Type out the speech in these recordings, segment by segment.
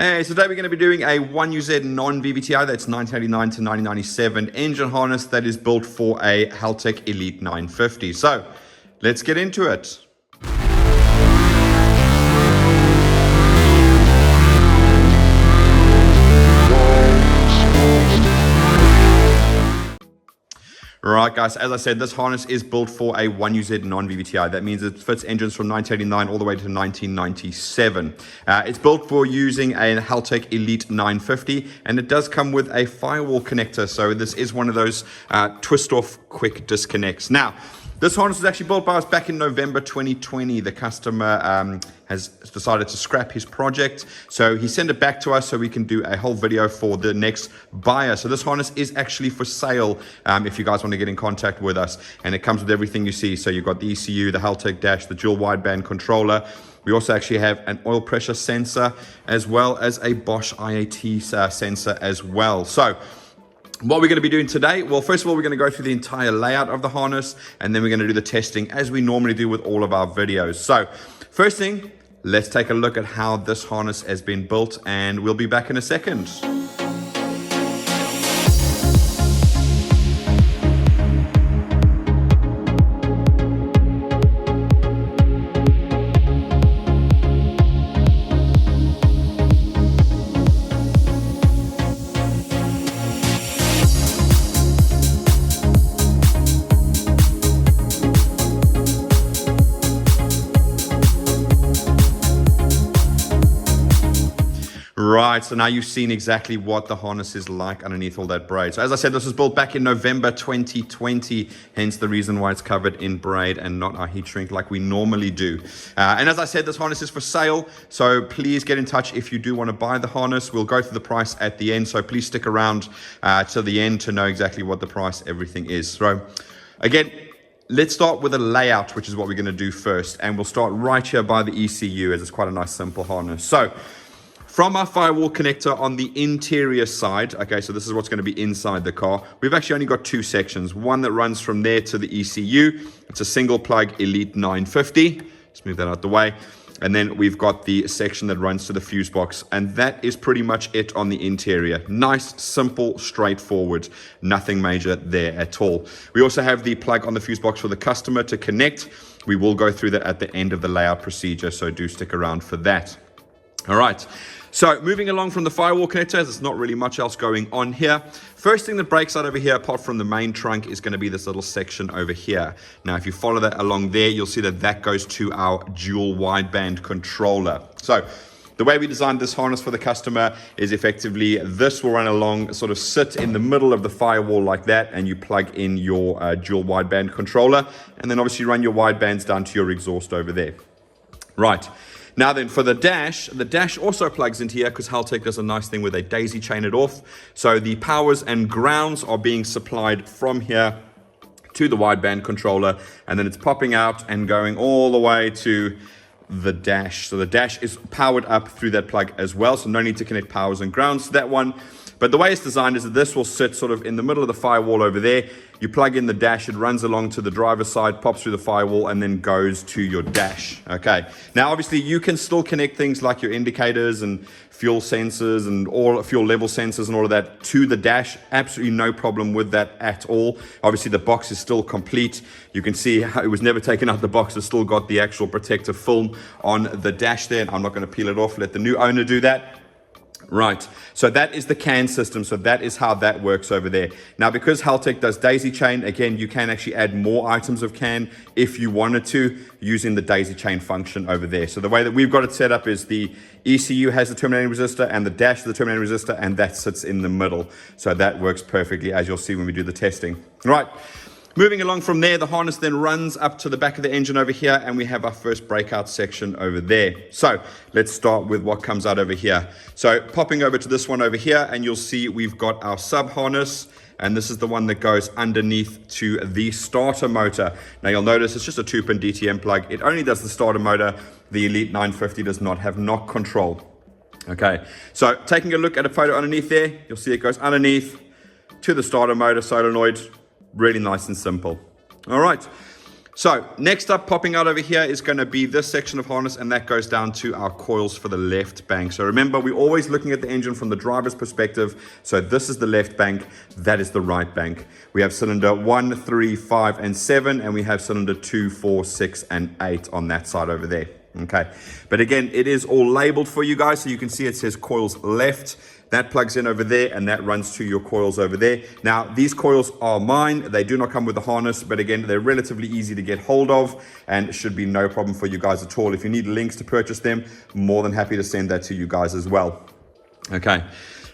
Hey, so today we're going to be doing a 1UZ non-VVTi, that's 1989 to 1997 engine harness that is built for a Haltech Elite 950. So let's get into it. Right guys, as I said, this harness is built for a 1UZ non-VVTi. That means it fits engines from 1989 all the way to 1997. It's built for using a Haltech Elite 950, and it does come with a firewall connector. So this is one of those twist-off quick disconnects. Now, this harness was actually built by us back in November 2020. The customer has decided to scrap his project. So he sent it back to us so we can do a whole video for the next buyer. So this harness is actually for sale if you guys want to get in contact with us. And it comes with everything you see. So you've got the ECU, the Haltech dash, the dual wideband controller. We also actually have an oil pressure sensor as well as a Bosch IAT sensor as well. So what we're going to be doing today, well, first of all, we're going to go through the entire layout of the harness, and then we're going to do the testing as we normally do with all of our videos. So first thing, let's take a look at how this harness has been built, and we'll be back in a second. Right, so now you've seen exactly what the harness is like underneath all that braid. So as I said, this was built back in November 2020, hence the reason why it's covered in braid and not our heat shrink like we normally do. And as I said, this harness is for sale, so please get in touch if you do want to buy the harness. We'll go through the price at the end, so please stick around to the end to know exactly what the price everything is. So again, let's start with a layout, which is what we're going to do first. And we'll start right here by the ECU, as it's quite a nice simple harness. So from our firewall connector on the interior side, okay, so this is what's going to be inside the car. We've actually only got two sections. One that runs from there to the ECU. It's a single plug Elite 950. Let's move that out the way. And then we've got the section that runs to the fuse box. And that is pretty much it on the interior. Nice, simple, straightforward. Nothing major there at all. We also have the plug on the fuse box for the customer to connect. We will go through that at the end of the layout procedure, so do stick around for that. All right. So moving along from the firewall connector, there's not really much else going on here. First thing that breaks out over here, apart from the main trunk, is going to be this little section over here. Now, if you follow that along there, you'll see that that goes to our dual wideband controller. So the way we designed this harness for the customer is effectively this will run along, sort of sit in the middle of the firewall like that, and you plug in your dual wideband controller, and then obviously run your widebands down to your exhaust over there. Right. Now then, for the dash also plugs into here because Haltech does a nice thing where they daisy chain it off. So the powers and grounds are being supplied from here to the wideband controller, and then it's popping out and going all the way to the dash. So the dash is powered up through that plug as well, so no need to connect powers and grounds to that one. But the way it's designed is that this will sit sort of in the middle of the firewall over there. You plug in the dash, it runs along to the driver's side, pops through the firewall, and then goes to your dash. Okay. Now, obviously, you can still connect things like your indicators and fuel sensors and all fuel level sensors and all of that to the dash. Absolutely no problem with that at all. Obviously, the box is still complete. You can see how it was never taken out the box. It's still got the actual protective film on the dash there. And I'm not going to peel it off. Let the new owner do that. Right, so that is the CAN system, so that is how that works over there. Now, because Haltech does daisy chain, again, you can actually add more items of CAN if you wanted to, using the daisy chain function over there. So the way that we've got it set up is the ECU has the terminating resistor and the dash the terminating resistor, and that sits in the middle. So that works perfectly, as you'll see when we do the testing. Right. Moving along from there, the harness then runs up to the back of the engine over here, and we have our first breakout section over there. So let's start with what comes out over here. So popping over to this one over here, and you'll see we've got our sub harness, and this is the one that goes underneath to the starter motor. Now you'll notice it's just a 2-pin DTM plug. It only does the starter motor. The Elite 950 does not have knock control. Okay, so taking a look at a photo underneath there, you'll see it goes underneath to the starter motor solenoid. Really nice and simple. All right. So next up, popping out over here is going to be this section of harness, and that goes down to our coils for the left bank. So remember, we're always looking at the engine from the driver's perspective. So this is the left bank, that is the right bank. We have cylinder 1, 3, 5, and 7, and we have cylinder 2, 4, 6, and 8 on that side over there. Okay, but again, it is all labeled for you guys, so you can see it says coils left. That plugs in over there, and that runs to your coils over there. Now, these coils are mine. They do not come with the harness, but again, they're relatively easy to get hold of, and should be no problem for you guys at all. If you need links to purchase them, more than happy to send that to you guys as well. Okay.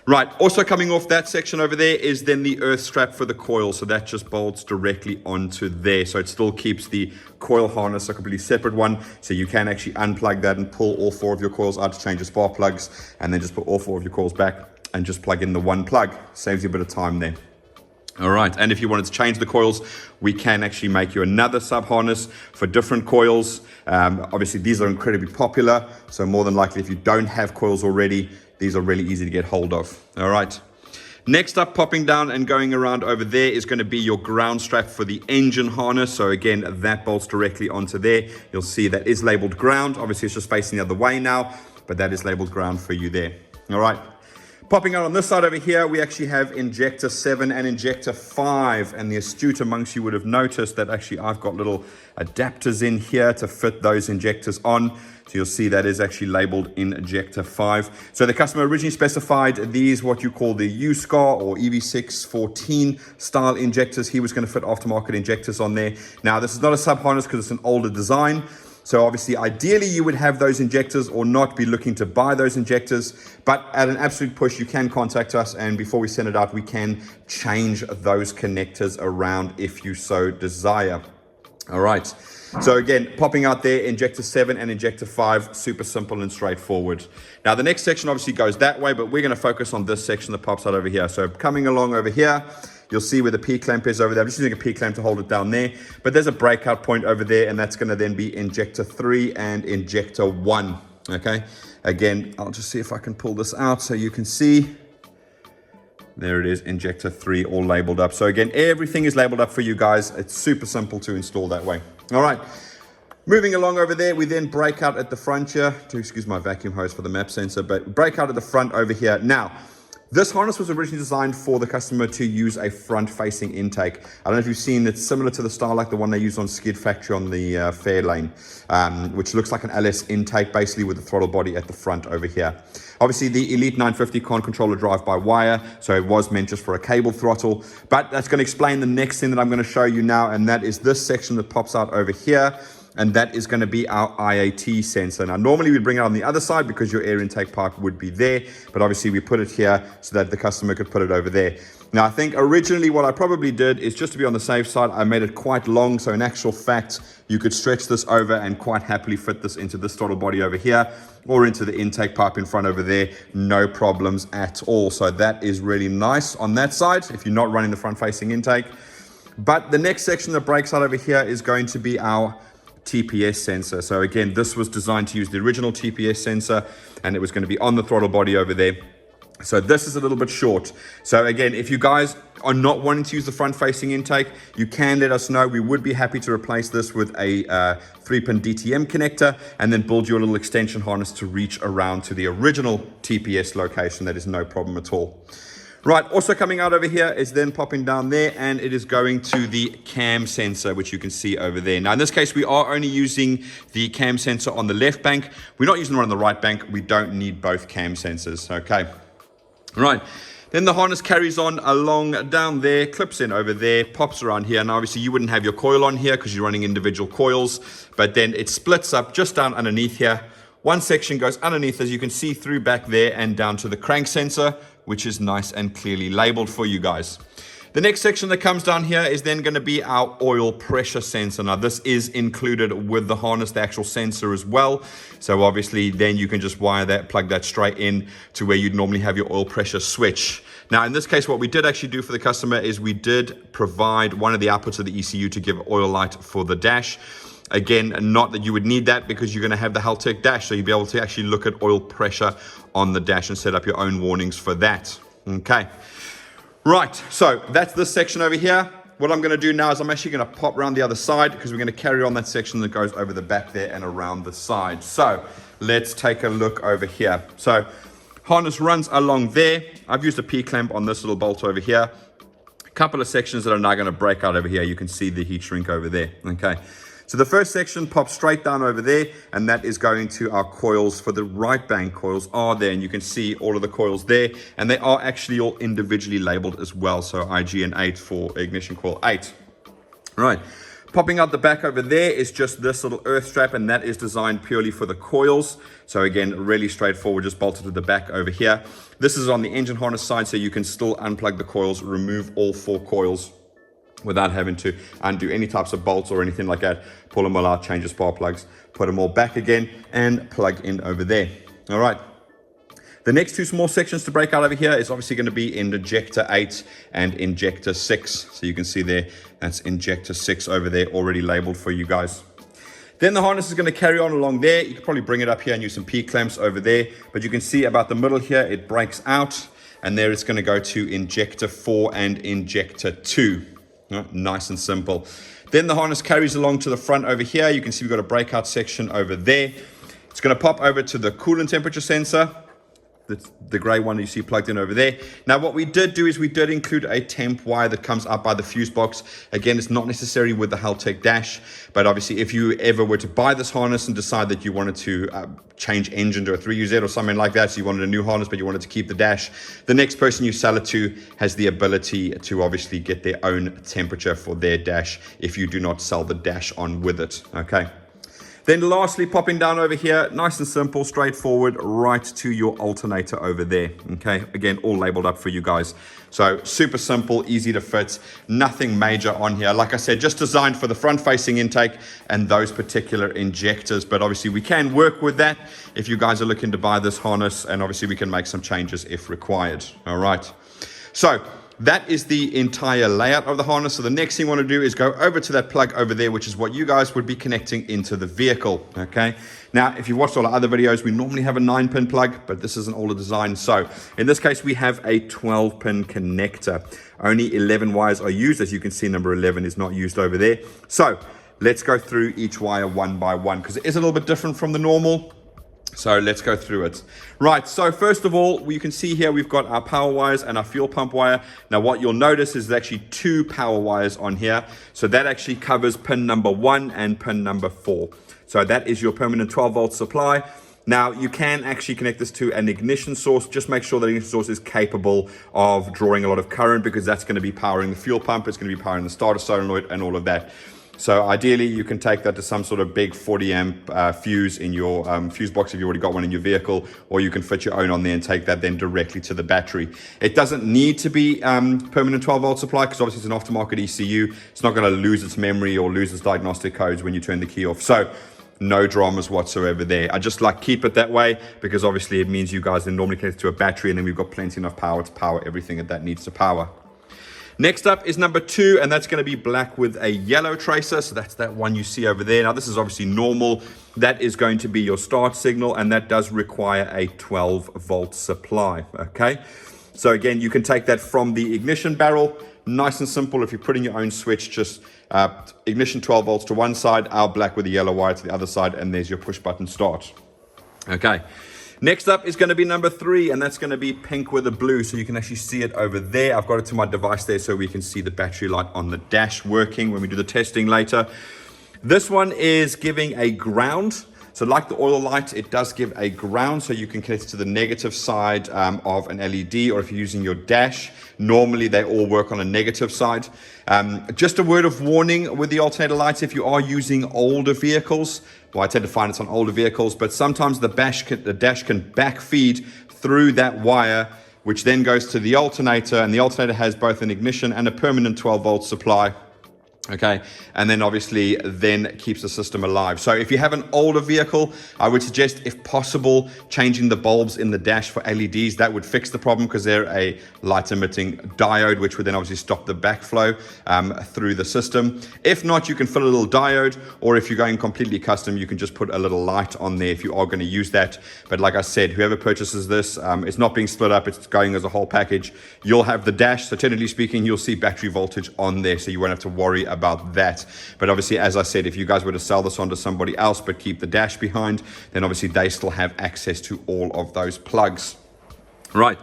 Right, also coming off that section over there is then the earth strap for the coil. So that just bolts directly onto there. So it still keeps the coil harness a completely separate one. So you can actually unplug that and pull all 4 of your coils out to change your spark plugs, and then just put all 4 of your coils back and just plug in the one plug. Saves you a bit of time there. All right, and if you wanted to change the coils, we can actually make you another sub harness for different coils. Obviously, these are incredibly popular. So more than likely, if you don't have coils already, these are really easy to get hold of. All right. Next up, popping down and going around over there is going to be your ground strap for the engine harness. So again, that bolts directly onto there. You'll see that is labeled ground. Obviously, it's just facing the other way now, but that is labeled ground for you there. All right. Popping out on this side over here, we actually have injector 7 and injector 5. And the astute amongst you would have noticed that actually I've got little adapters in here to fit those injectors on. So you'll see that is actually labeled injector 5. So the customer originally specified these, what you call the USCAR or EV614 style injectors. He was going to fit aftermarket injectors on there. Now, this is not a sub harness because it's an older design. So obviously, ideally, you would have those injectors or not be looking to buy those injectors. But at an absolute push, you can contact us. And before we send it out, we can change those connectors around if you so desire. All right. So again, popping out there, injector 7 and injector 5, super simple and straightforward. Now, the next section obviously goes that way, but we're going to focus on this section that pops out over here. So coming along over here, you'll see where the P-clamp is over there. I'm just using a P-clamp to hold it down there. But there's a breakout point over there, and that's going to then be injector 3 and injector 1. Okay. Again, I'll just see if I can pull this out so you can see. There it is, injector 3, all labeled up. So again, everything is labeled up for you guys. It's super simple to install that way. All right. Moving along over there, we then break out at the front here. To excuse my vacuum hose for the map sensor, but break out at the front over here. Now, this harness was originally designed for the customer to use a front-facing intake. I don't know if you've seen, it's similar to the style like the one they use on Skid Factory on the Fairlane, which looks like an LS intake, basically with the throttle body at the front over here. Obviously, the Elite 950 can't control a drive-by-wire, so it was meant just for a cable throttle. But that's going to explain the next thing that I'm going to show you now, and that is this section that pops out over here. And that is going to be our IAT sensor. Now, normally we'd bring it on the other side because your air intake pipe would be there, but obviously we put it here so that the customer could put it over there. Now, I think originally what I probably did is just to be on the safe side, I made it quite long. So in actual fact, you could stretch this over and quite happily fit this into this throttle body over here or into the intake pipe in front over there. No problems at all. So that is really nice on that side if you're not running the front facing intake. But the next section that breaks out over here is going to be our TPS sensor. So again, this was designed to use the original TPS sensor, and it was going to be on the throttle body over there. So this is a little bit short. So again, if you guys are not wanting to use the front facing intake, you can let us know. We would be happy to replace this with a 3-pin DTM connector and then build you a little extension harness to reach around to the original TPS location. That is no problem at all. Right, also coming out over here is then popping down there, and it is going to the cam sensor, which you can see over there. Now, in this case, we are only using the cam sensor on the left bank. We're not using the one on the right bank. We don't need both cam sensors, okay? Right, then the harness carries on along down there, clips in over there, pops around here. Now, obviously, you wouldn't have your coil on here because you're running individual coils, but then it splits up just down underneath here. One section goes underneath, as you can see, through back there and down to the crank sensor, which is nice and clearly labeled for you guys. The next section that comes down here is then going to be our oil pressure sensor. Now, this is included with the harness, the actual sensor as well. So obviously, then you can just wire that, plug that straight in to where you'd normally have your oil pressure switch. Now, in this case, what we did actually do for the customer is we did provide one of the outputs of the ECU to give oil light for the dash. Again, not that you would need that because you're going to have the Haltech dash, so you'll be able to actually look at oil pressure on the dash and set up your own warnings for that. Okay. Right, so that's this section over here. what I'm going to do now is I'm actually going to pop around the other side because we're going to carry on that section that goes over the back there and around the side. So let's take a look over here. So harness runs along there. I've used a P-clamp on this little bolt over here. A couple of sections that are now going to break out over here. You can see the heat shrink over there. Okay. So the first section pops straight down over there, and that is going to our coils for the right bank. Coils are there, and you can see all of the coils there, and they are actually all individually labeled as well. So IGN8 for ignition coil 8. Right. Popping out the back over there is just this little earth strap, and that is designed purely for the coils. So again, really straightforward, just bolted to the back over here. This is on the engine harness side, so you can still unplug the coils, remove all 4 coils without having to undo any types of bolts or anything like that. Pull them all out, change the spark plugs, put them all back again, and plug in over there. All right. The next 2 small sections to break out over here is obviously going to be in injector 8 and injector 6. So you can see there, that's injector 6 over there, already labeled for you guys. Then the harness is going to carry on along there. You can probably bring it up here and use some P-clamps over there. But you can see about the middle here, it breaks out. And there it's going to go to injector 4 and injector 2. Nice and simple. Then the harness carries along to the front over here. You can see we've got a breakout section over there. It's going to pop over to the coolant temperature sensor. The gray one you see plugged in over there. Now what we did do is we did include a temp wire that comes up by the fuse box. Again, it's not necessary with the Haltech dash, but obviously if you ever were to buy this harness and decide that you wanted to change engine to a 3UZ or something like that, so you wanted a new harness but you wanted to keep the dash, the next person you sell it to has the ability to obviously get their own temperature for their dash if you do not sell the dash on with it. Okay. Then lastly, popping down over here, nice and simple, straightforward, right to your alternator over there. Okay, again, all labeled up for you guys. So super simple, easy to fit, nothing major on here. Like I said, just designed for the front-facing intake and those particular injectors. But obviously we can work with that if you guys are looking to buy this harness, and obviously we can make some changes if required. All right. So that is the entire layout of the harness. So the next thing you want to do is go over to that plug over there, which is what you guys would be connecting into the vehicle. Okay. Now, if you've watched all our other videos, we normally have a 9-pin plug, but this is an older design. So in this case, we have a 12-pin connector. Only 11 wires are used. As you can see, number 11 is not used over there. So let's go through each wire one by one because it is a little bit different from the normal. So let's go through it. Right, so first of all, you can see here we've got our power wires and our fuel pump wire. Now what you'll notice is there's actually 2 power wires on here. So that actually covers pin number 1 and pin number 4. So that is your permanent 12-volt supply. Now you can actually connect this to an ignition source. Just make sure that the ignition source is capable of drawing a lot of current because that's going to be powering the fuel pump. It's going to be powering the starter solenoid and all of that. So ideally, you can take that to some sort of big 40 amp fuse in your fuse box if you already got one in your vehicle, or you can fit your own on there and take that then directly to the battery. It doesn't need to be permanent 12-volt supply because obviously it's an aftermarket ECU. It's not going to lose its memory or lose its diagnostic codes when you turn the key off. So no dramas whatsoever there. I just like keep it that way because obviously it means you guys then normally connect to a battery and then we've got plenty enough power to power everything that needs to power. Next up is number 2, and that's going to be black with a yellow tracer. So that's that one you see over there. Now this is obviously normal. That is going to be your start signal, and that does require a 12-volt supply. Okay. So again, you can take that from the ignition barrel. Nice and simple. If you're putting your own switch, just ignition 12 volts to one side, our black with the yellow wire to the other side, and there's your push button start. Okay. Next up is going to be number 3, and that's going to be pink with a blue. So you can actually see it over there. I've got it to my device there so we can see the battery light on the dash working when we do the testing later. This one is giving a ground. So like the oil light, it does give a ground, so you can connect it to the negative side of an LED, or if you're using your dash, normally they all work on a negative side. Just a word of warning with the alternator lights, if you are using older vehicles, well, I tend to find it's on older vehicles, but sometimes the dash can backfeed through that wire, which then goes to the alternator, and the alternator has both an ignition and a permanent 12-volt supply. Okay, and then obviously then keeps the system alive. So if you have an older vehicle, I would suggest, if possible, changing the bulbs in the dash for LEDs. That would fix the problem because they're a light emitting diode, which would then obviously stop the backflow through the system. If not, you can fill a little diode, or if you're going completely custom, you can just put a little light on there if you are going to use that. But like I said, whoever purchases this, it's not being split up, it's going as a whole package. You'll have the dash, so technically speaking, you'll see battery voltage on there, so you won't have to worry about that. But obviously, as I said, if you guys were to sell this on to somebody else but keep the dash behind, then obviously they still have access to all of those plugs. Right,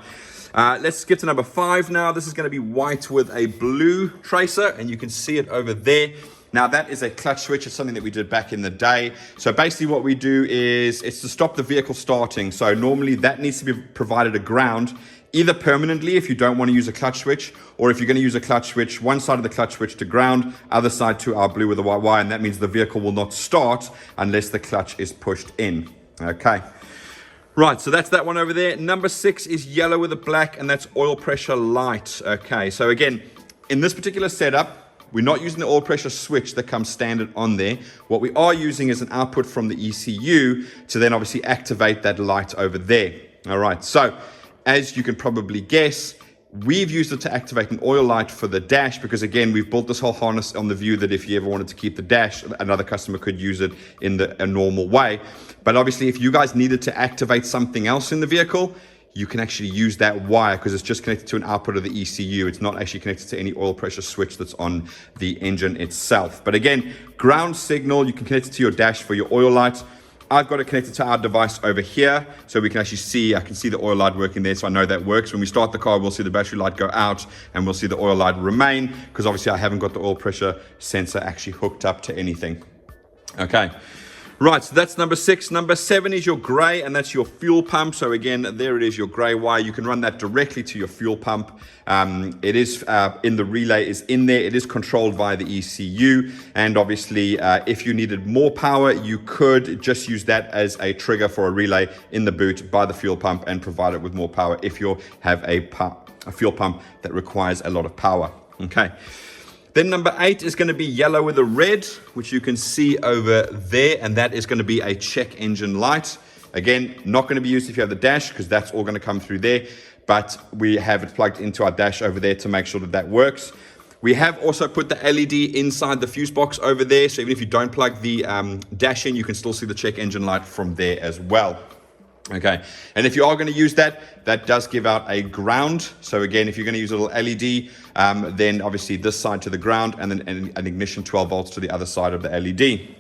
let's skip to number 5 now. This is going to be white with a blue tracer, and you can see it over there. Now that is a clutch switch. It's something that we did back in the day. So basically what we do is, it's to stop the vehicle starting. So normally that needs to be provided a ground, either permanently if you don't want to use a clutch switch, or if you're going to use a clutch switch, one side of the clutch switch to ground, other side to our blue with a white wire, and that means the vehicle will not start unless the clutch is pushed in. Okay. Right, so that's that one over there. Number 6 is yellow with a black, and that's oil pressure light. Okay, so again, in this particular setup, we're not using the oil pressure switch that comes standard on there. What we are using is an output from the ECU to then obviously activate that light over there. All right, so as you can probably guess, we've used it to activate an oil light for the dash because, again, we've built this whole harness on the view that if you ever wanted to keep the dash, another customer could use it in a normal way. But obviously, if you guys needed to activate something else in the vehicle, you can actually use that wire because it's just connected to an output of the ECU. It's not actually connected to any oil pressure switch that's on the engine itself. But again, ground signal, you can connect it to your dash for your oil light. I've got it connected to our device over here, so we can actually see, I can see the oil light working there, so I know that works. When we start the car, we'll see the battery light go out, and we'll see the oil light remain, because obviously I haven't got the oil pressure sensor actually hooked up to anything. Okay. Right, so that's number 6. Number 7 is your gray, and that's your fuel pump. So again, there it is, your gray wire. You can run that directly to your fuel pump. It is in the relay is in there. It is controlled via the ECU. And obviously, if you needed more power, you could just use that as a trigger for a relay in the boot by the fuel pump and provide it with more power if you have a fuel pump that requires a lot of power. Okay. Then number 8 is going to be yellow with a red, which you can see over there, and that is going to be a check engine light. Again, not going to be used if you have the dash because that's all going to come through there, but we have it plugged into our dash over there to make sure that that works. We have also put the LED inside the fuse box over there, so even if you don't plug the dash in, you can still see the check engine light from there as well. Okay, and if you are going to use that, that does give out a ground. So again, if you're going to use a little LED, then obviously this side to the ground, and then an ignition 12 volts to the other side of the LED.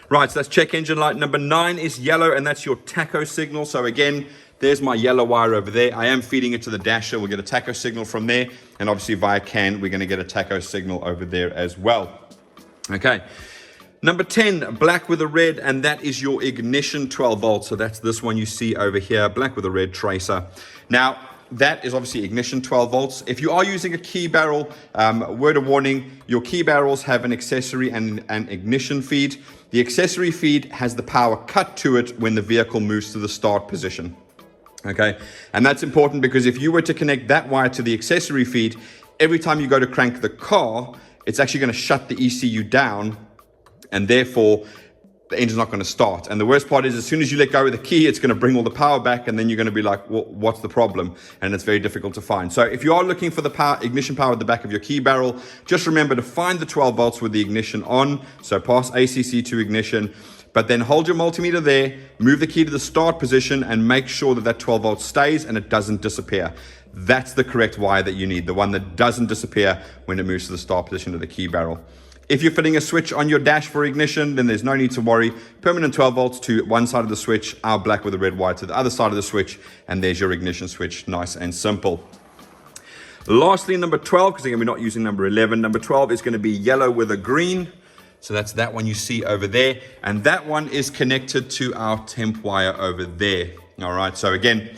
Right, so that's check engine light. Number 9 is yellow, and that's your tacho signal. So again, there's my yellow wire over there. I am feeding it to the dasher. We'll get a tacho signal from there, and obviously via CAN, we're going to get a tacho signal over there as well. Okay. Number 10, black with a red, and that is your ignition 12 volts. So that's this one you see over here, black with a red tracer. Now, that is obviously ignition 12 volts. If you are using a key barrel, word of warning, your key barrels have an accessory and an ignition feed. The accessory feed has the power cut to it when the vehicle moves to the start position. Okay, and that's important because if you were to connect that wire to the accessory feed, every time you go to crank the car, it's actually going to shut the ECU down, and therefore the engine's not going to start. And the worst part is, as soon as you let go of the key, it's going to bring all the power back, and then you're going to be like, well, what's the problem? And it's very difficult to find. So if you are looking for the power, ignition power at the back of your key barrel, just remember to find the 12 volts with the ignition on. So pass ACC to ignition, but then hold your multimeter there, move the key to the start position, and make sure that that 12 volts stays and it doesn't disappear. That's the correct wire that you need, the one that doesn't disappear when it moves to the start position of the key barrel. If you're fitting a switch on your dash for ignition, then there's no need to worry. Permanent 12 volts to one side of the switch, our black with a red wire to the other side of the switch, and there's your ignition switch, nice and simple. Lastly, number 12, because again, we're not using number 11. Number 12 is going to be yellow with a green. So that's that one you see over there. And that one is connected to our temp wire over there. All right, so again,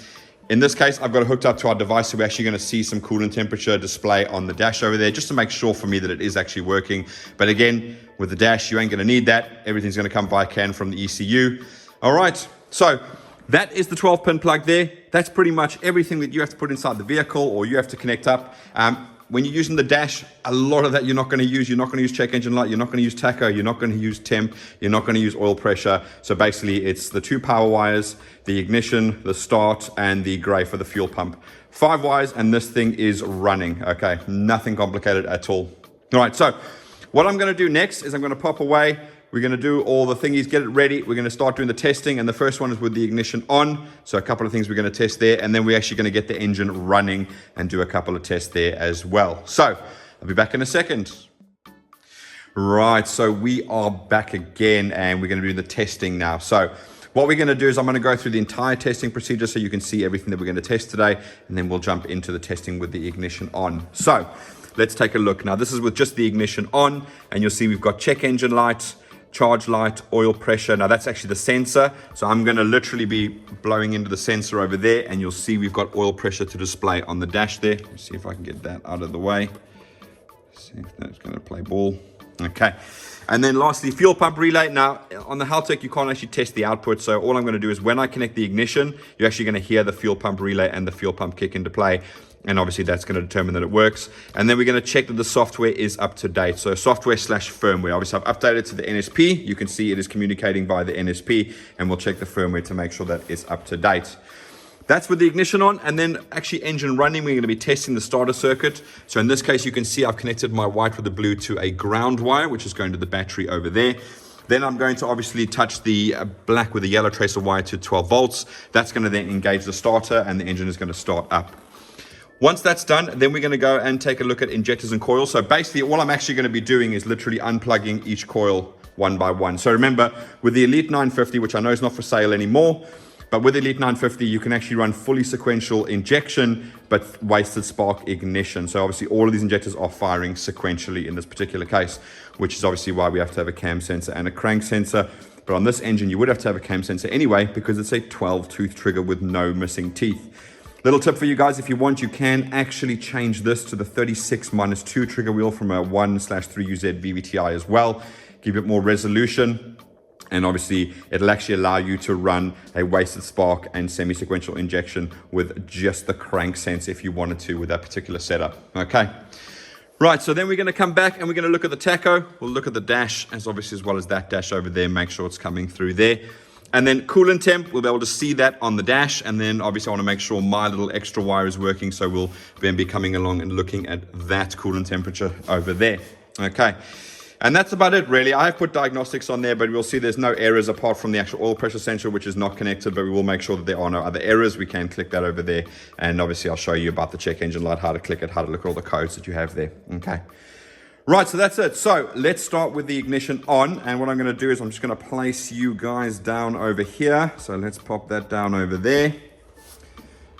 in this case, I've got it hooked up to our device, so we're actually going to see some coolant temperature display on the dash over there, just to make sure for me that it is actually working. But again, with the dash, you ain't going to need that. Everything's going to come via CAN from the ECU. All right, so that is the 12-pin plug there. That's pretty much everything that you have to put inside the vehicle or you have to connect up. when you're using the dash, a lot of that you're not going to use. You're not going to use check engine light. You're not going to use tacho. You're not going to use temp. You're not going to use oil pressure. So basically, it's the 2 power wires, the ignition, the start, and the gray for the fuel pump. 5 wires, and this thing is running. Okay, nothing complicated at all. All right, so what I'm going to do next is I'm going to pop away. We're going to do all the thingies, get it ready. We're going to start doing the testing, and the first one is with the ignition on. So a couple of things we're going to test there, and then we're actually going to get the engine running and do a couple of tests there as well. So I'll be back in a second. Right, so we are back again, and we're going to do the testing now. So what we're going to do is I'm going to go through the entire testing procedure so you can see everything that we're going to test today, and then we'll jump into the testing with the ignition on. So let's take a look. Now, this is with just the ignition on, and you'll see we've got check engine light, charge light, oil pressure. Now that's actually the sensor. So I'm going to literally be blowing into the sensor over there, and you'll see we've got oil pressure to display on the dash there. Let's see if I can get that out of the way. See if that's going to play ball. Okay. And then lastly, fuel pump relay. Now on the Haltech, you can't actually test the output. So all I'm going to do is when I connect the ignition, you're actually going to hear the fuel pump relay and the fuel pump kick into play. And obviously that's going to determine that it works. And then we're going to check that the software is up to date. So software/firmware. Obviously I've updated to the NSP. You can see it is communicating via the NSP, and we'll check the firmware to make sure that it's up to date. That's with the ignition on, and then actually engine running, we're going to be testing the starter circuit. So in this case, you can see I've connected my white with the blue to a ground wire, which is going to the battery over there. Then I'm going to obviously touch the black with the yellow tracer wire to 12 volts. That's going to then engage the starter, and the engine is going to start up. Once that's done, then we're going to go and take a look at injectors and coils. So basically, all I'm actually going to be doing is literally unplugging each coil one by one. So remember, with the Elite 950, which I know is not for sale anymore, but with the Elite 950, you can actually run fully sequential injection, but wasted spark ignition. So obviously, all of these injectors are firing sequentially in this particular case, which is obviously why we have to have a cam sensor and a crank sensor. But on this engine, you would have to have a cam sensor anyway, because it's a 12-tooth trigger with no missing teeth. Little tip for you guys, if you want, you can actually change this to the 36-2 trigger wheel from a 1/3UZ VVTi as well. Give it more resolution, and obviously it'll actually allow you to run a wasted spark and semi-sequential injection with just the crank sense if you wanted to with that particular setup. Okay. Right, so then we're going to come back and we're going to look at the tacho. We'll look at the dash as well as that dash over there, make sure it's coming through there. And then coolant temp, we'll be able to see that on the dash. And then obviously I want to make sure my little extra wire is working. So we'll then be coming along and looking at that coolant temperature over there. Okay. And that's about it, really. I have put diagnostics on there, but we'll see there's no errors apart from the actual oil pressure sensor, which is not connected, but we will make sure that there are no other errors. We can click that over there. And obviously I'll show you about the check engine light, how to click it, how to look at all the codes that you have there. Okay. Right, so that's it. So let's start with the ignition on. And what I'm going to do is I'm just going to place you guys down over here. So let's pop that down over there.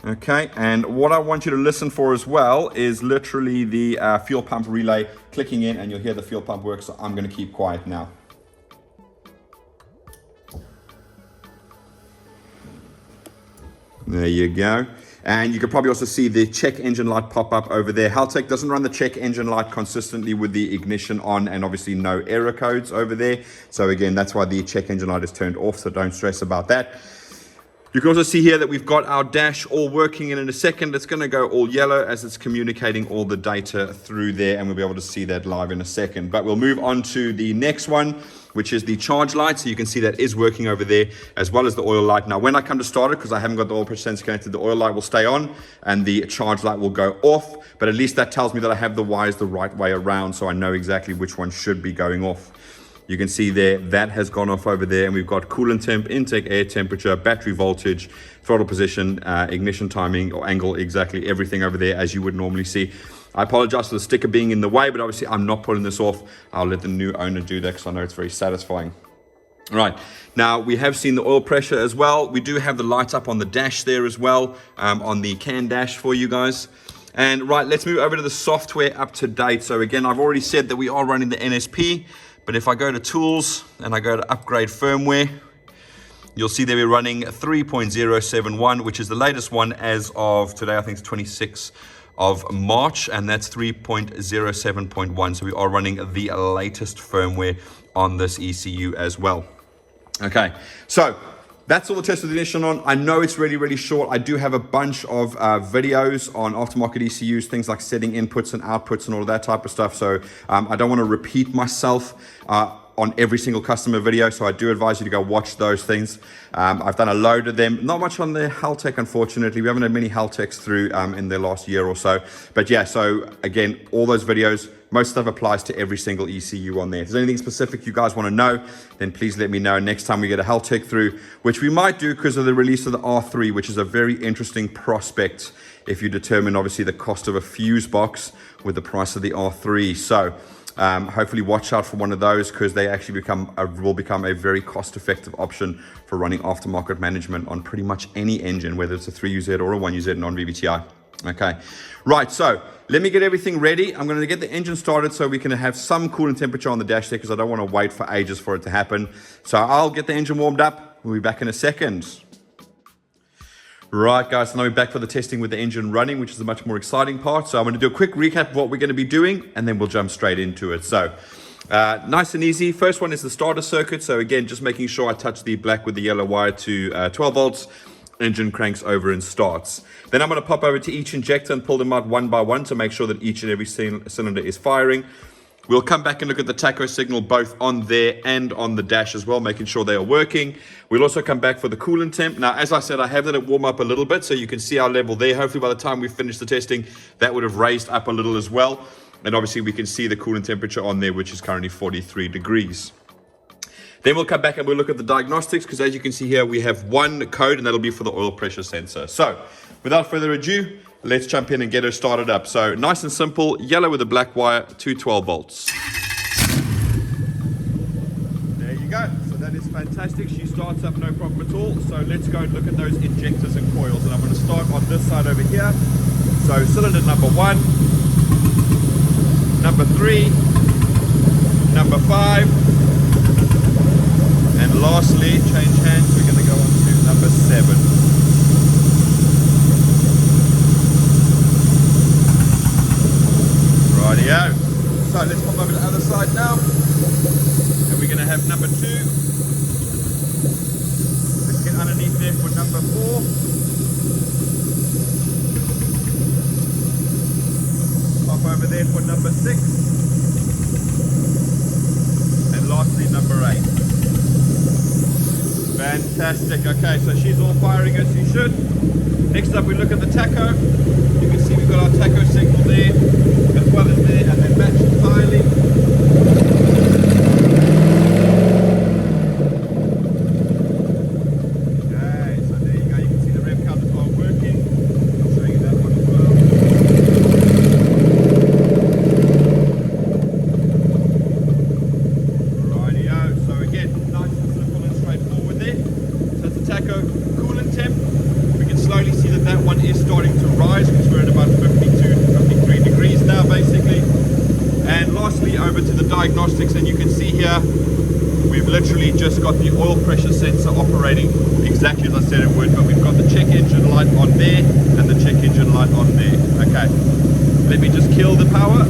Okay, and what I want you to listen for as well is literally the fuel pump relay clicking in, and you'll hear the fuel pump work. So I'm going to keep quiet now. There you go. And you can probably also see the check engine light pop up over there. Haltech doesn't run the check engine light consistently with the ignition on, and obviously no error codes over there. So again, that's why the check engine light is turned off, so don't stress about that. You can also see here that we've got our dash all working, and in a second it's going to go all yellow as it's communicating all the data through there, and we'll be able to see that live in a second. But we'll move on to the next one, which is the charge light. So you can see that is working over there, as well as the oil light. Now when I come to start it, because I haven't got the oil pressure sensor connected, the oil light will stay on and the charge light will go off, but at least that tells me that I have the wires the right way around, so I know exactly which one should be going off. You can see there, that has gone off over there, and we've got coolant temp, intake air temperature, battery voltage, throttle position, ignition timing or angle, exactly everything over there as you would normally see. I apologize for the sticker being in the way, but obviously I'm not pulling this off. I'll let the new owner do that because I know it's very satisfying. All right, now we have seen the oil pressure as well. We do have the light up on the dash there as well, on the CAN dash for you guys. And right, let's move over to the software up to date. So again, I've already said that we are running the NSP. But if I go to tools and I go to upgrade firmware, you'll see that we're running 3.071, which is the latest one as of today. I think it's 26th of March, and that's 3.07.1. So we are running the latest firmware on this ECU as well. Okay, so that's all the test with the ignition on. I know it's really, really short. I do have a bunch of videos on aftermarket ECUs, things like setting inputs and outputs and all of that type of stuff. So I don't want to repeat myself on every single customer video. So I do advise you to go watch those things. I've done a load of them. Not much on the Haltech, unfortunately. We haven't had many Haltechs through in the last year or so. But yeah, so again, all those videos, most stuff applies to every single ECU on there. If there's anything specific you guys want to know, then please let me know next time we get a Haltech through, which we might do because of the release of the R3, which is a very interesting prospect if you determine obviously the cost of a fuse box with the price of the R3. So hopefully watch out for one of those, because they actually will become a very cost-effective option for running aftermarket management on pretty much any engine, whether it's a 3UZ or a 1UZ non-VVTi. Okay, right, so let me get everything ready. I'm going to get the engine started so we can have some coolant temperature on the dash there, because I don't want to wait for ages for it to happen. So I'll get the engine warmed up. We'll be back in a second. Right, guys, so now we're back for the testing with the engine running, which is the much more exciting part. So I'm going to do a quick recap of what we're going to be doing, and then we'll jump straight into it. So nice and easy. First one is the starter circuit. So again, just making sure I touch the black with the yellow wire to 12 volts. Engine cranks over and starts. Then I'm going to pop over to each injector and pull them out one by one to make sure that each and every cylinder is firing. We'll come back and look at the tacho signal both on there and on the dash as well, making sure they are working. We'll also come back for the coolant temp. Now, as I said, I have let it warm up a little bit so you can see our level there. Hopefully by the time we finish the testing, that would have raised up a little as well. And obviously we can see the coolant temperature on there, which is currently 43 degrees. Then we'll come back and we'll look at the diagnostics, because as you can see here, we have one code, and that'll be for the oil pressure sensor. So without further ado, let's jump in and get her started up. So nice and simple, yellow with a black wire to 12 volts. There you go. So that is fantastic. She starts up no problem at all. So let's go and look at those injectors and coils. And I'm going to start on this side over here. So cylinder number 1, number 3, number 5. And lastly, change hands, we're going to go on to number 7. Rightio. So let's pop over to the other side now. And we're going to have number 2. Let's get underneath there for number 4. Pop over there for number 6. And lastly, number 8. Fantastic. Okay, so she's all firing as she should. Next up, we look at the tacho. You can see we've got our tacho signal there, as well as there, and they match entirely. Okay, so there you go. You can see the rev counters are working. I'll show you that one as well. Rightio. So again, nice and simple and straightforward there. So it's the tacho coolant temp. We can slowly see that that one is starting to rise, because we're at about 53 degrees now basically. And lastly, over to the diagnostics, and you can see here we've literally just got the oil pressure sensor operating exactly as I said it would, but we've got the check engine light on there and the check engine light on there. Okay, let me just kill the power.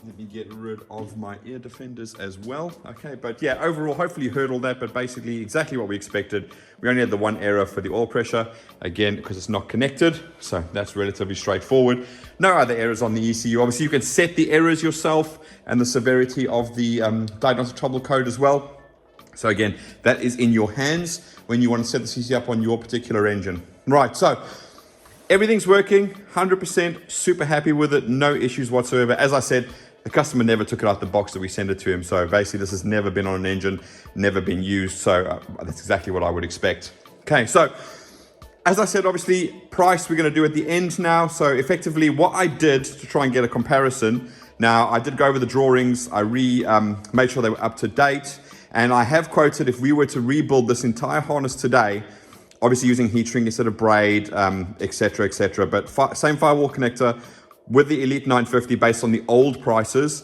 Let me get rid of my ear defenders as well. Okay, but yeah, overall, hopefully you heard all that, but basically exactly what we expected. We only had the one error for the oil pressure, again, because it's not connected. So that's relatively straightforward. No other errors on the ECU. Obviously, you can set the errors yourself and the severity of the diagnostic trouble code as well. So again, that is in your hands when you want to set the CC up on your particular engine. Right, so everything's working, 100%, super happy with it, no issues whatsoever. As I said, the customer never took it out the box that we sent it to him. So basically this has never been on an engine, never been used. So that's exactly what I would expect. Okay, so as I said, obviously price we're going to do at the end now. So effectively what I did to try and get a comparison. Now I did go over the drawings. I made sure they were up to date. And I have quoted, if we were to rebuild this entire harness today, obviously using heat shrink instead of braid, etc., etc. But same firewall connector, with the Elite 950 based on the old prices,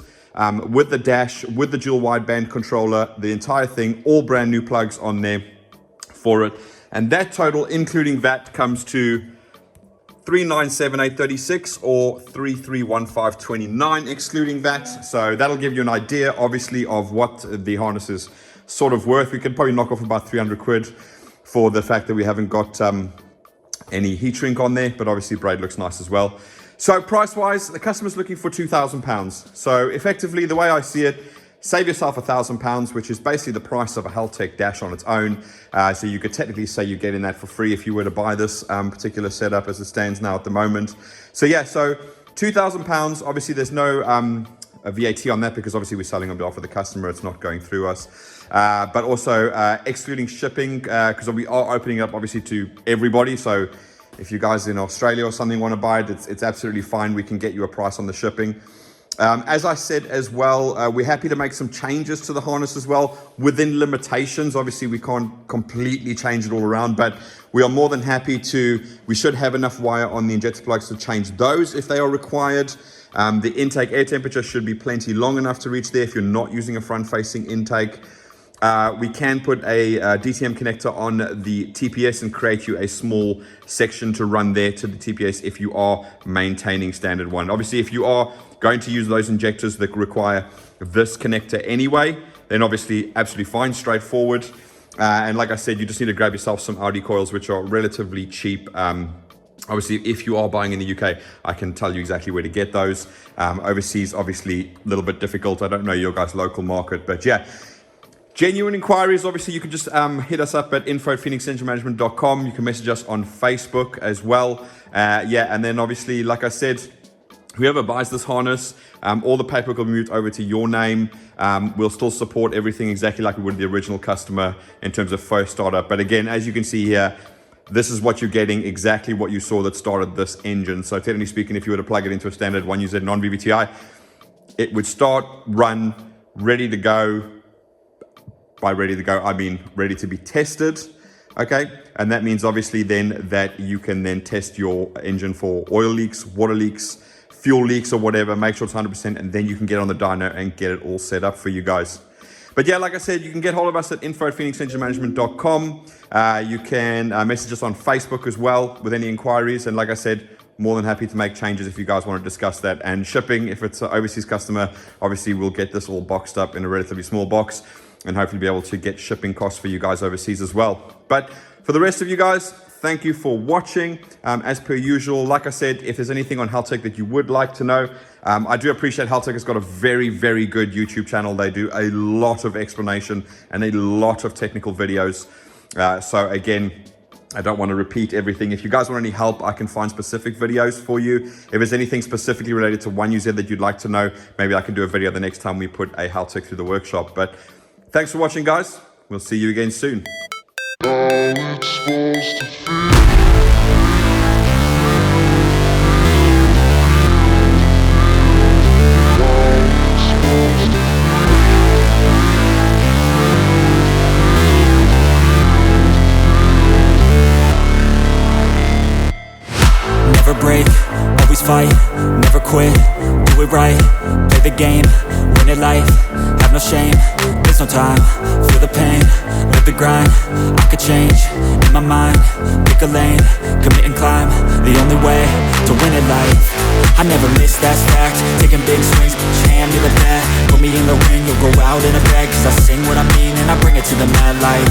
with the dash, with the dual wideband controller, the entire thing, all brand new plugs on there for it. And that total, including VAT, comes to 397,836 or 331,529 excluding VAT. So that'll give you an idea, obviously, of what the harness is sort of worth. We could probably knock off about 300 quid for the fact that we haven't got any heat shrink on there, but obviously braid looks nice as well. So price wise, the customer's looking for £2,000. So effectively, the way I see it, save yourself £1,000, which is basically the price of a Haltech dash on its own. So you could technically say you're getting that for free if you were to buy this particular setup as it stands now at the moment. So yeah, so £2,000. Obviously, there's no a VAT on that because obviously we're selling on behalf of the customer. It's not going through us. But also excluding shipping, because we are opening it up obviously to everybody. So if you guys in Australia or something want to buy it, it's absolutely fine. We can get you a price on the shipping. As I said as well, we're happy to make some changes to the harness as well within limitations. Obviously, we can't completely change it all around, but we are more than happy to. We should have enough wire on the injector plugs to change those if they are required. The intake air temperature should be plenty long enough to reach there if you're not using a front-facing intake. We can put a DTM connector on the TPS and create you a small section to run there to the TPS if you are maintaining standard one. Obviously, if you are going to use those injectors that require this connector anyway, then obviously absolutely fine, straightforward. And like I said, you just need to grab yourself some Audi coils, which are relatively cheap. Obviously, if you are buying in the UK, I can tell you exactly where to get those. Overseas, obviously, a little bit difficult. I don't know your guys' local market, but yeah. Genuine inquiries, obviously, you can just hit us up at info@phoenixenginemanagement.com. You can message us on Facebook as well. Yeah, and then obviously, like I said, whoever buys this harness, all the paperwork will be moved over to your name. We'll still support everything exactly like we would the original customer in terms of first startup. But again, as you can see here, this is what you're getting, exactly what you saw that started this engine. So technically speaking, if you were to plug it into a standard 1UZ non-VVTi, it would start, run, ready to go. By ready to go, I mean ready to be tested, okay? And that means obviously then that you can then test your engine for oil leaks, water leaks, fuel leaks or whatever, make sure it's 100%, and then you can get on the dyno and get it all set up for you guys. But yeah, like I said, you can get hold of us at info@phoenixenginemanagement.com. You can message us on Facebook as well with any inquiries. And like I said, more than happy to make changes if you guys want to discuss that. And shipping, if it's an overseas customer, obviously we'll get this all boxed up in a relatively small box and hopefully be able to get shipping costs for you guys overseas as well. But for the rest of you guys, thank you for watching. As per usual, like I said, if there's anything on Haltech that you would like to know, I do appreciate Haltech has got a very, very good YouTube channel. They do a lot of explanation and a lot of technical videos. So again, I don't want to repeat everything. If you guys want any help, I can find specific videos for you. If there's anything specifically related to 1UZ that you'd like to know, maybe I can do a video the next time we put a Haltech through the workshop. But thanks for watching, guys. We'll see you again soon. Never break, always fight, never quit, do it right, play the game, win it life, have no shame, there's no time, feel the pain, live the grind, I could change, in my mind, pick a lane, commit and climb, the only way to win it life. I never miss, that's fact, taking big swings, put your hand to the bat, put me in the ring, you'll go out in a bag, cause I sing what I mean and I bring it to the mad light.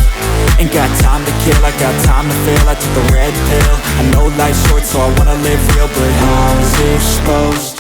Ain't got time to kill, I got time to feel, I took the red pill, I know life's short so I wanna live real, but how's it supposed to